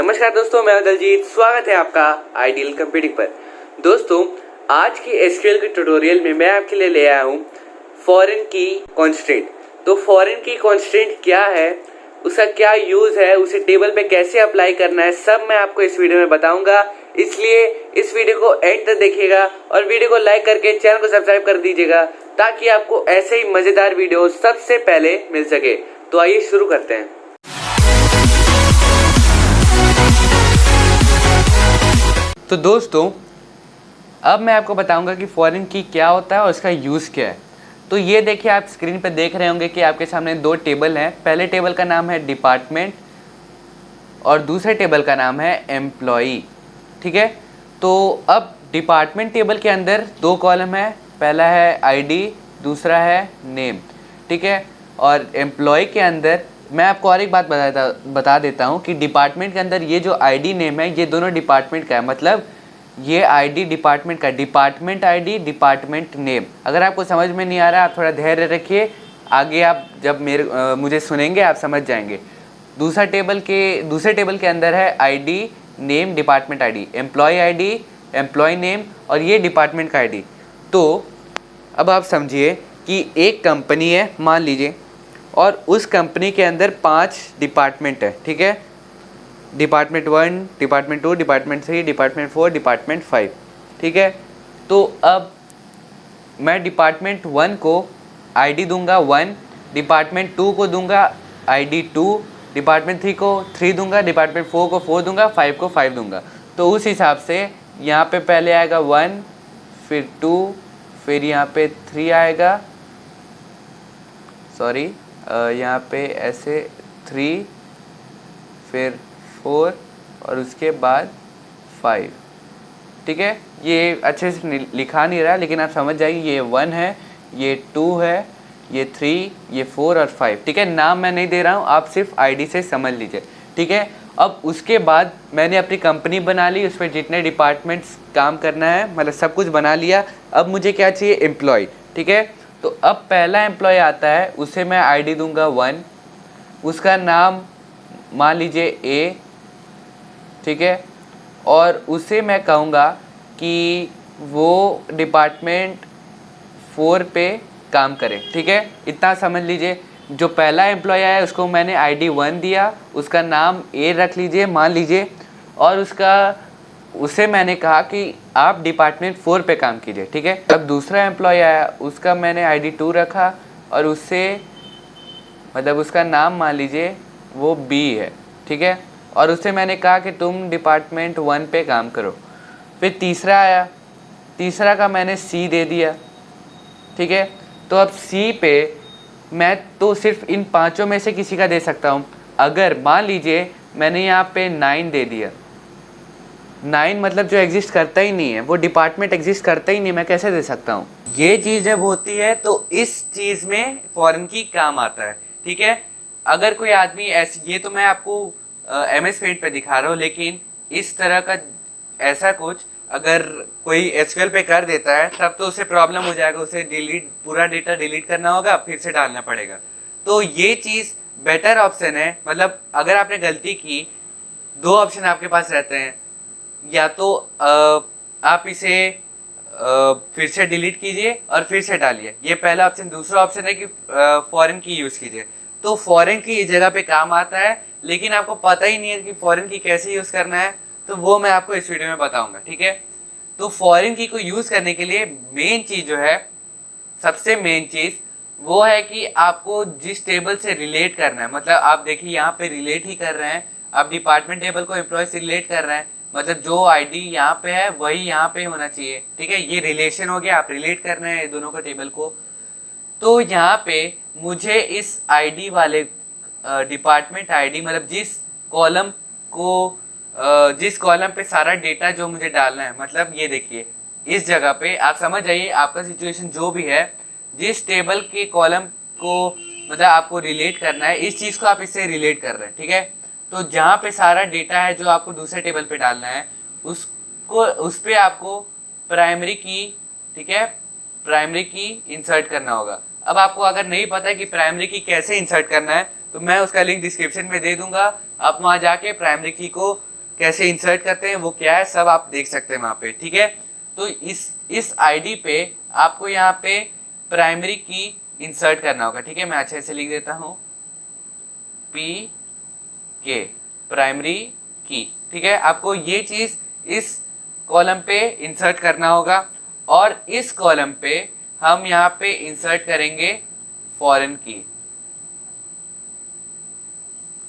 नमस्कार दोस्तों, मैं दलजीत। स्वागत है आपका आइडियल कंप्यूटिंग पर। दोस्तों, आज की एसक्यूएल के ट्यूटोरियल में मैं आपके लिए ले आया हूँ फॉरेन की कॉन्स्टेंट। तो फॉरेन की कॉन्स्टेंट क्या है, उसका क्या यूज़ है, उसे टेबल पे कैसे अप्लाई करना है, सब मैं आपको इस वीडियो में बताऊंगा। इसलिए इस वीडियो को एंड तक देखिएगा और वीडियो को लाइक करके चैनल को सब्सक्राइब कर दीजिएगा ताकि आपको ऐसे ही मज़ेदार वीडियो सबसे पहले मिल सके। तो आइए शुरू करते हैं। तो दोस्तों, अब मैं आपको बताऊंगा कि फॉरेन की क्या होता है और उसका यूज़ क्या है। तो ये देखिए, आप स्क्रीन पर देख रहे होंगे कि आपके सामने दो टेबल हैं। पहले टेबल का नाम है डिपार्टमेंट और दूसरे टेबल का नाम है एम्प्लॉई। ठीक है, तो अब डिपार्टमेंट टेबल के अंदर दो कॉलम है, पहला है आईडी, दूसरा है नेम। ठीक है, और एम्प्लॉय के अंदर मैं आपको और एक बात बता देता हूँ कि डिपार्टमेंट के अंदर ये जो आईडी नेम है ये दोनों डिपार्टमेंट का है। मतलब ये आईडी डिपार्टमेंट का, डिपार्टमेंट आईडी डिपार्टमेंट नेम। अगर आपको समझ में नहीं आ रहा, आप थोड़ा धैर्य रखिए, आगे आप जब मुझे सुनेंगे आप समझ जाएंगे। दूसरे टेबल के अंदर है ID name department ID, employee ID employee name और ये डिपार्टमेंट का आईडी। तो अब आप समझिए कि एक कंपनी है मान लीजिए, और उस कंपनी के अंदर 5 डिपार्टमेंट है। ठीक है, department 1, department 2, department 3, department 4, department 5। ठीक है, तो अब मैं डिपार्टमेंट 1 को आईडी दूंगा 1, डिपार्टमेंट 2 को दूंगा आईडी 2, डिपार्टमेंट 3 को 3 दूंगा, डिपार्टमेंट 4 को 4 दूंगा, 5 को 5 दूंगा। तो उस हिसाब से यहाँ पे पहले आएगा 1, फिर 2, फिर यहाँ पे 3 आएगा, सॉरी यहाँ पे ऐसे 3, फिर 4 और उसके बाद 5। ठीक है, ये अच्छे से लिखा नहीं रहा लेकिन आप समझ जाइए, ये 1 है, ये 2 है, ये 3, ये 4 और 5। ठीक है, नाम मैं नहीं दे रहा हूँ, आप सिर्फ आईडी से समझ लीजिए। ठीक है, अब उसके बाद मैंने अपनी कंपनी बना ली, उस पर जितने डिपार्टमेंट्स काम करना है मतलब सब कुछ बना लिया। अब मुझे क्या चाहिए, एम्प्लॉय। ठीक है, तो अब पहला एम्प्लॉय आता है, उसे मैं आईडी दूंगा 1, उसका नाम मान लीजिए ए। ठीक है, और उसे मैं कहूँगा कि वो डिपार्टमेंट 4 पे काम करे। ठीक है, इतना समझ लीजिए। जो पहला एम्प्लॉय आया उसको मैंने आईडी 1 दिया, उसका नाम ए रख लीजिए मान लीजिए, और उसे मैंने कहा कि आप डिपार्टमेंट 4 पे काम कीजिए। ठीक है, अब दूसरा एम्प्लॉय आया, उसका मैंने आईडी 2 रखा और उससे मतलब उसका नाम मान लीजिए वो बी है। ठीक है, और उससे मैंने कहा कि तुम डिपार्टमेंट 1 पे काम करो। फिर तीसरा आया, तीसरा का मैंने सी दे दिया। ठीक है, तो अब सी पे मैं तो सिर्फ इन 5 में से किसी का दे सकता हूँ। अगर मान लीजिए मैंने यहाँ पे 9 दे दिया, 9 मतलब जो एग्जिस्ट करता ही नहीं है, वो डिपार्टमेंट एग्जिस्ट करता ही नहीं, मैं कैसे दे सकता हूँ। ये चीज़ जब होती है तो इस चीज़ में फॉरेन की काम आता है। ठीक है, अगर कोई आदमी ये तो मैं आपको MS पेंट पे दिखा रहा हूँ, लेकिन इस तरह का ऐसा कुछ अगर कोई SQL पे कर देता है तब तो उसे प्रॉब्लम हो जाएगा, उसे पूरा डेटा डिलीट करना होगा, फिर से डालना पड़ेगा। तो ये चीज़ बेटर ऑप्शन है। मतलब अगर आपने गलती की, 2 ऑप्शन आपके पास रहते हैं, या तो आप इसे फिर से डिलीट कीजिए और फिर से डालिए, ये पहला ऑप्शन। दूसरा ऑप्शन है कि फॉरेन की यूज़ कीजिए। तो फॉरेन की इस जगह पे काम आता है, लेकिन आपको पता ही नहीं है कि फॉरेन की कैसे यूज़ करना है, तो वो मैं आपको इस वीडियो में बताऊंगा। ठीक है, तो फॉरेन की को यूज़ करने के लिए मेन चीज़ जो है, सबसे मेन चीज़ वो है कि आपको जिस टेबल से रिलेट करना है, मतलब आप देखिए यहाँ पे रिलेट ही कर रहे हैं, आप डिपार्टमेंट टेबल को एम्प्लॉय से रिलेट कर रहे हैं, मतलब जो आईडी यहाँ पे है वही यहाँ पे होना चाहिए। ठीक है, ये रिलेशन हो गया, आप रिलेट कर रहे हैं दोनों को टेबल को। तो यहाँ पे मुझे इस आईडी वाले डिपार्टमेंट आईडी, मतलब जिस कॉलम पे सारा डेटा जो मुझे डालना है, मतलब ये देखिए इस जगह पे आप समझ जाइए, आपका सिचुएशन जो भी है, जिस टेबल के कॉलम को मतलब आपको रिलेट करना है, इस चीज़ को आप इससे रिलेट कर रहे हैं। ठीक है, तो जहाँ पे सारा डेटा है जो आपको दूसरे टेबल पे डालना है, उस पे आपको प्राइमरी की, ठीक है, प्राइमरी की इंसर्ट करना होगा। अब आपको अगर नहीं पता है कि प्राइमरी की कैसे इंसर्ट करना है, तो मैं उसका लिंक डिस्क्रिप्शन में दे दूंगा, आप वहाँ जाके प्राइमरी की को कैसे इंसर्ट करते हैं वो क्या है सब आप देख सकते हैं वहाँ पे, ठीक है। तो इस आईडी पे आपको यहाँ पे प्राइमरी की इंसर्ट करना होगा, ठीक है। मैं अच्छे से लिख देता हूँ, पी के प्राइमरी की, ठीक है। आपको ये चीज इस कॉलम पे इंसर्ट करना होगा और इस कॉलम पे हम यहाँ पे इंसर्ट करेंगे फॉरेन की,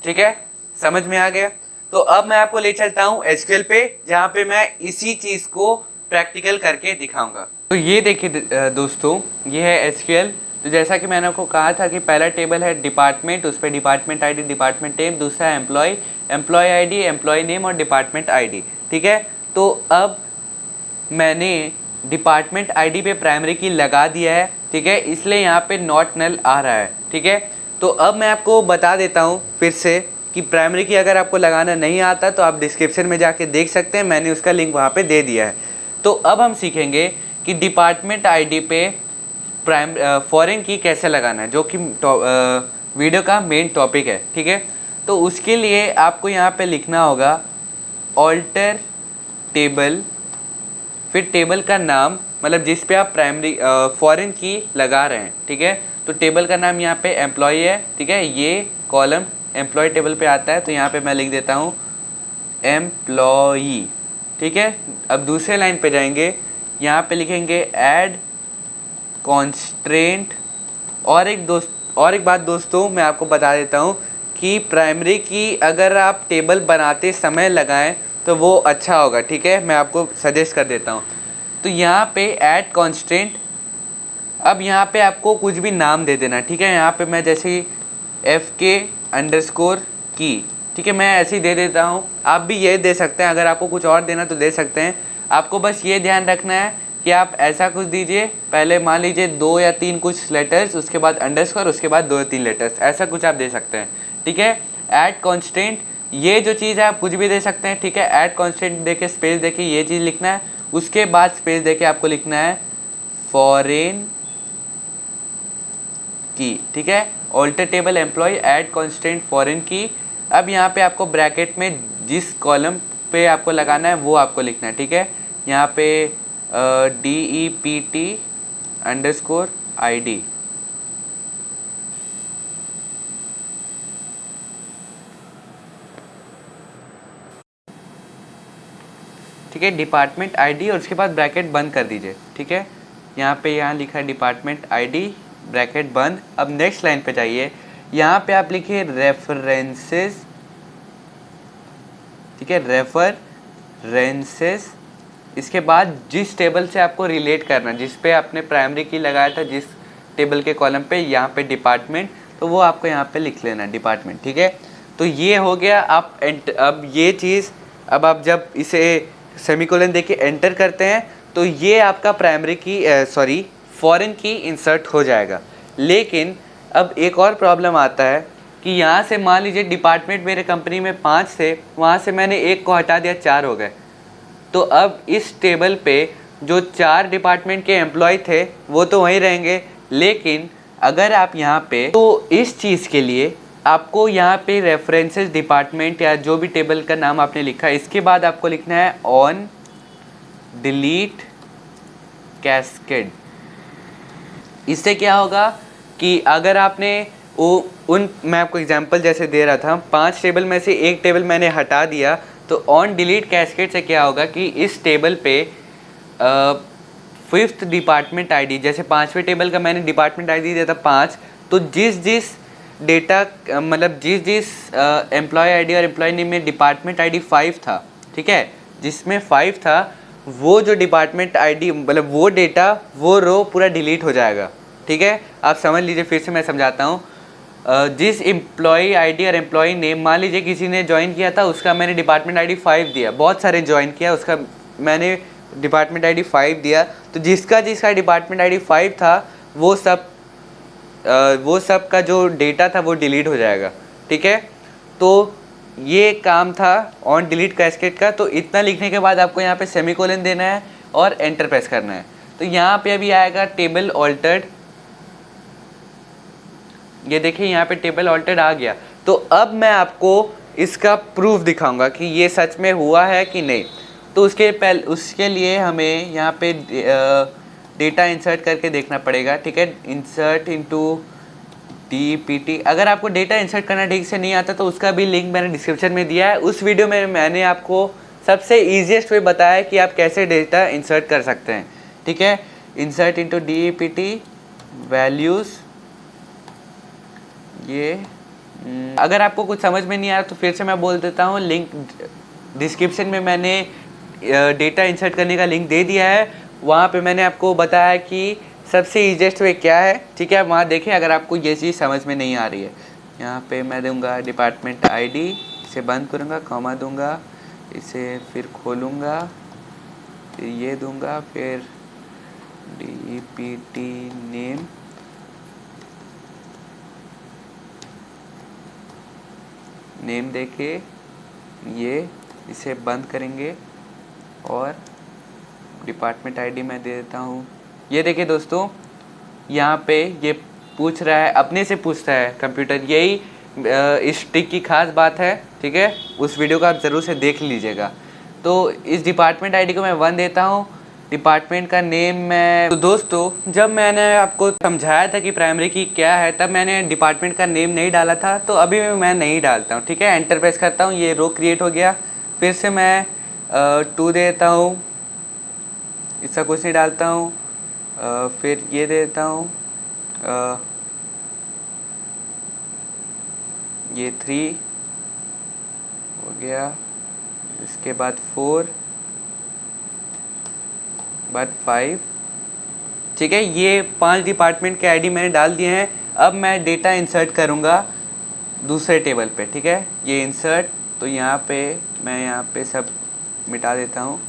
ठीक है। समझ में आ गया। तो अब मैं आपको ले चलता हूँ एसक्यूएल पे, जहाँ पे मैं इसी चीज को प्रैक्टिकल करके दिखाऊंगा। तो ये देखिए दोस्तों, ये है एसक्यूएल। तो जैसा कि मैंने आपको कहा था कि पहला टेबल है डिपार्टमेंट, उस पर डिपार्टमेंट आईडी, डिपार्टमेंट नेम, दूसरा है employee, employee ID, employee name और डिपार्टमेंट आईडी, ठीक है। तो अब मैंने डिपार्टमेंट आईडी पे प्राइमरी की लगा दिया है, ठीक है, इसलिए यहाँ पे नॉट नल आ रहा है, ठीक है। तो अब मैं आपको बता देता हूँ फिर से कि प्राइमरी की अगर आपको लगाना नहीं आता तो आप डिस्क्रिप्शन में जाके देख सकते हैं, मैंने उसका लिंक वहाँ पे दे दिया है। तो अब हम सीखेंगे कि डिपार्टमेंट आईडी पे फॉरेन की कैसे लगाना है, जो कि वीडियो का मेन टॉपिक है, ठीक है। तो उसके लिए आपको यहाँ पे लिखना होगा ऑल्टर टेबल, फिर टेबल का नाम, मतलब जिस पे आप प्राइमरी फॉरेन की लगा रहे हैं, ठीक है। तो टेबल का नाम यहाँ पे एम्प्लॉय है, ठीक है, ये कॉलम एम्प्लॉय टेबल पे आता है, तो यहाँ पे मैं लिख देता हूँ एम्प्लॉई, ठीक है। अब दूसरे लाइन पे जाएंगे, यहाँ पे लिखेंगे ऐड कॉन्स्ट्रेंट। और एक बात दोस्तों मैं आपको बता देता हूँ कि प्राइमरी की अगर आप टेबल बनाते समय लगाएं तो वो अच्छा होगा, ठीक है, मैं आपको सजेस्ट कर देता हूँ। तो यहाँ पे ऐड कॉन्स्ट्रेंट, अब यहाँ पे आपको कुछ भी नाम दे देना, ठीक है। यहाँ पे मैं जैसे FK_की, ठीक है, मैं ऐसे ही दे देता हूँ, आप भी ये दे सकते हैं, अगर आपको कुछ और देना तो दे सकते हैं। आपको बस ये ध्यान रखना है कि आप ऐसा कुछ दीजिए, पहले मान लीजिए 2 या 3 कुछ लेटर्स, उसके बाद अंडरस्कोर, उसके बाद 2 या 3 लेटर्स, ऐसा कुछ आप दे सकते हैं, ठीक है। ऐड कॉन्स्टेंट, ये जो चीज़ है आप कुछ भी दे सकते हैं, ठीक है। ऐड कॉन्स्टेंट देके स्पेस देके ये चीज़ लिखना है, उसके बाद स्पेस देके आपको लिखना है फॉरेन की, ठीक है। Alter table employee add constant foreign key. अब यहाँ पे आपको ब्रैकेट में जिस कॉलम पे आपको लगाना है वो आपको लिखना है, ठीक है। यहाँ पे DEPT_ID, ठीक है, डिपार्टमेंट आईडी, और उसके बाद ब्रैकेट बंद कर दीजिए, ठीक है। यहाँ लिखा है डिपार्टमेंट आईडी, ब्रैकेट बंद। अब नेक्स्ट लाइन पे जाइए, यहाँ पे आप लिखिए रेफरेंसेस, ठीक है, रेफरेंसेस। इसके बाद जिस टेबल से आपको रिलेट करना, जिस पे आपने प्राइमरी की लगाया था, जिस टेबल के कॉलम पे, यहाँ पे डिपार्टमेंट, तो वो आपको यहाँ पे लिख लेना डिपार्टमेंट, ठीक है। तो ये हो गया। आप अब ये चीज़, अब आप जब इसे सेमीकोलन देके एंटर करते हैं तो ये आपका प्राइमरी की फॉरेन की इंसर्ट हो जाएगा। लेकिन अब एक और प्रॉब्लम आता है कि यहाँ से मान लीजिए डिपार्टमेंट मेरे कंपनी में 5 थे, वहाँ से मैंने 1 को हटा दिया, 4 हो गए। तो अब इस टेबल पे जो 4 डिपार्टमेंट के एम्प्लॉय थे वो तो वहीं रहेंगे, लेकिन अगर आप यहाँ पे, तो इस चीज़ के लिए आपको यहाँ पे रेफरेंसेस डिपार्टमेंट या जो भी टेबल का नाम आपने लिखा है, इसके बाद आपको लिखना है ऑन डिलीट कैस्केड। इससे क्या होगा कि अगर आपने मैं आपको एग्जांपल जैसे दे रहा था, 5 टेबल में से 1 टेबल मैंने हटा दिया, तो ऑन डिलीट कैस्केड से क्या होगा कि इस टेबल पे 5th डिपार्टमेंट आईडी, जैसे 5वें टेबल का मैंने डिपार्टमेंट आईडी दिया था 5, तो जिस डेटा मतलब जिस एम्प्लॉय आईडी और एम्प्लॉय नेम में डिपार्टमेंट आईडी 5 था, ठीक है, जिसमें 5 था, वो जो डिपार्टमेंट आईडी मतलब वो डेटा, वो रो पूरा डिलीट हो जाएगा, ठीक है। आप समझ लीजिए, फिर से मैं समझाता हूँ। जिस एम्प्लॉय आईडी और एम्प्लॉय नेम, मान लीजिए किसी ने ज्वाइन किया था, उसका मैंने डिपार्टमेंट आईडी 5 दिया, बहुत सारे ज्वाइन किया, उसका मैंने डिपार्टमेंट आईडी 5 दिया, तो जिसका डिपार्टमेंट आईडी 5 था वो सब का जो डेटा था वो डिलीट हो जाएगा, ठीक है। तो ये काम था ऑन डिलीट कैस्केड का। तो इतना लिखने के बाद आपको यहाँ पे सेमीकोलन देना है और एंटर प्रेस करना है। तो यहाँ पे अभी आएगा टेबल ऑल्टर्ड, ये देखिए यहाँ पे टेबल ऑल्टर्ड आ गया। तो अब मैं आपको इसका प्रूफ दिखाऊंगा कि ये सच में हुआ है कि नहीं। तो उसके लिए हमें यहाँ पे डेटा इंसर्ट करके देखना पड़ेगा, ठीक है। Insert into DEPT। अगर आपको डेटा इंसर्ट करना ठीक से नहीं आता तो उसका भी लिंक मैंने डिस्क्रिप्शन में दिया है। उस वीडियो में मैंने आपको सबसे ईजीएस्ट वे बताया कि आप कैसे डेटा इंसर्ट कर सकते हैं, ठीक है। Insert into DEPT values. ये अगर आपको कुछ समझ में नहीं आ रहा तो फिर से मैं बोल देता हूँ, लिंक डिस्क्रिप्शन में मैंने डेटा इंसर्ट करने का लिंक दे दिया है। वहाँ पे मैंने आपको बताया कि सबसे ईजीएस्ट वे क्या है, ठीक है। वहाँ देखें अगर आपको ये चीज़ समझ में नहीं आ रही है। यहाँ पे मैं दूंगा डिपार्टमेंट ID, इसे बंद करूँगा, कॉमा दूंगा, इसे फिर खोलूँगा, फिर ये दूंगा, फिर DEPT नेम देके ये इसे बंद करेंगे और डिपार्टमेंट ID मैं दे देता हूँ। ये देखिए दोस्तों, यहाँ पे ये पूछ रहा है, अपने से पूछता है कंप्यूटर। यही इस ट्रिक की खास बात है, ठीक है। उस वीडियो को आप ज़रूर से देख लीजिएगा। तो इस डिपार्टमेंट ID को मैं 1 देता हूँ, डिपार्टमेंट का नेम मैं। तो दोस्तों, जब मैंने आपको समझाया था कि प्राइमरी की क्या है, तब मैंने डिपार्टमेंट का नेम नहीं डाला था, तो अभी मैं नहीं डालता हूँ, ठीक है। एंटर प्रेस करता हूँ, ये रो क्रिएट हो गया। फिर से मैं 2 देता हूँ, इसका कुछ नहीं डालता हूँ। फिर ये देता हूँ, ये 3 हो गया। इसके बाद 4, बाद 5, ठीक है। ये 5 डिपार्टमेंट के ID मैंने डाल दिए हैं। अब मैं डेटा इंसर्ट करूँगा दूसरे टेबल पे, ठीक है। ये इंसर्ट, तो यहाँ पे मैं यहाँ पे सब मिटा देता हूँ।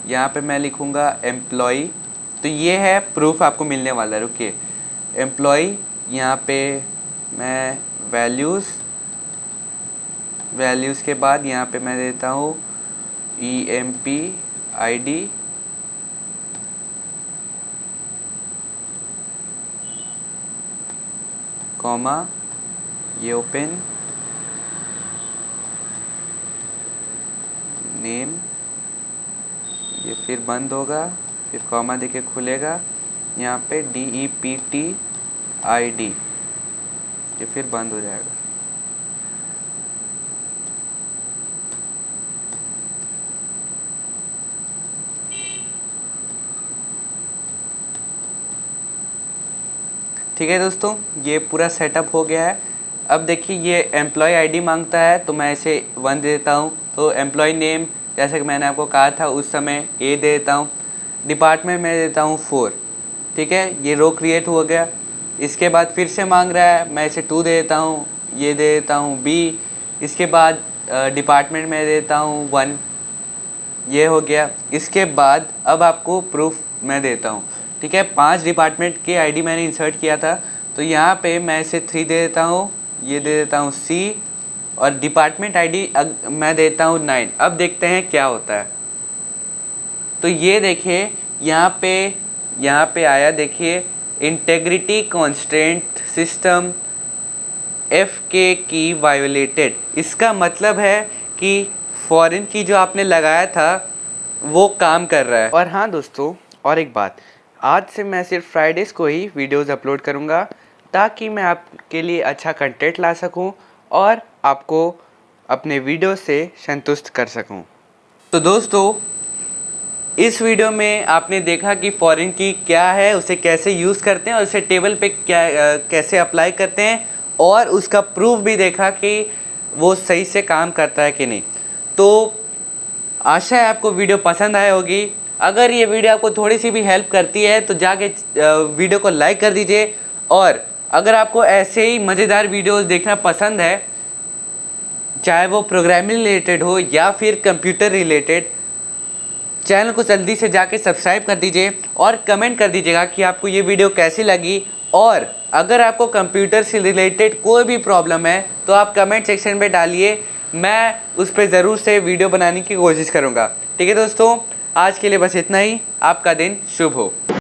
यहाँ पे मैं लिखूँगा एम्प्लॉई। तो ये है प्रूफ आपको मिलने वाला है। रुकिए, एम्प्लॉई, यहाँ पे मैं वैल्यूज़ के बाद यहाँ पे मैं देता हूँ EMP-ID, कॉमा, ये ओपन, नेम, ये फिर बंद होगा, फिर कॉमा देके खुलेगा। यहाँ पे DEPT-ID, ये फिर बंद हो जाएगा। ठीक है दोस्तों, ये पूरा सेटअप हो गया है। अब देखिए, ये एम्प्लॉय ID मांगता है, तो मैं इसे 1 दे देता हूँ। तो एम्प्लॉय नेम, जैसे कि मैंने आपको कहा था उस समय, A दे देता हूँ। डिपार्टमेंट में देता हूँ 4, ठीक है। ये रो क्रिएट हो गया। इसके बाद फिर से मांग रहा है, मैं इसे 2 दे देता हूँ, ये दे देता हूँ B। इसके बाद डिपार्टमेंट में देता हूँ 1, ये हो गया। इसके बाद अब आपको प्रूफ मैं देता हूँ, ठीक है। 5 डिपार्टमेंट के ID मैंने इंसर्ट किया था, तो यहाँ पे मैं इसे 3 दे देता हूँ, ये दे देता हूँ C, और डिपार्टमेंट ID मैं देता हूँ 9। अब देखते हैं क्या होता है। तो ये देखिए, यहाँ पे आया, देखिए, इंटेग्रिटी कॉन्स्ट्रेंट सिस्टम FK की वायोलेटेड। इसका मतलब है कि फॉरेन की जो आपने लगाया था वो काम कर रहा है। और हाँ दोस्तों, और एक बात, आज से मैं सिर्फ फ्राइडेज़ को ही वीडियोज़ अपलोड करूँगा, ताकि मैं आपके लिए अच्छा कंटेंट ला सकूँ और आपको अपने वीडियो से संतुष्ट कर सकूँ। तो दोस्तों, इस वीडियो में आपने देखा कि फॉरेन की क्या है, उसे कैसे यूज़ करते हैं और उसे टेबल पे कैसे अप्लाई करते हैं, और उसका प्रूफ भी देखा कि वो सही से काम करता है कि नहीं। तो आशा है आपको वीडियो पसंद आई होगी। अगर ये वीडियो आपको थोड़ी सी भी हेल्प करती है तो जाके वीडियो को लाइक कर दीजिए। और अगर आपको ऐसे ही मज़ेदार वीडियोस देखना पसंद है, चाहे वो प्रोग्रामिंग रिलेटेड हो या फिर कंप्यूटर रिलेटेड, चैनल को जल्दी से जाके सब्सक्राइब कर दीजिए और कमेंट कर दीजिएगा कि आपको ये वीडियो कैसी लगी। और अगर आपको कंप्यूटर से रिलेटेड कोई भी प्रॉब्लम है तो आप कमेंट सेक्शन में डालिए, मैं उस पर ज़रूर से वीडियो बनाने की कोशिश करूँगा। ठीक है दोस्तों, आज के लिए बस इतना ही। आपका दिन शुभ हो।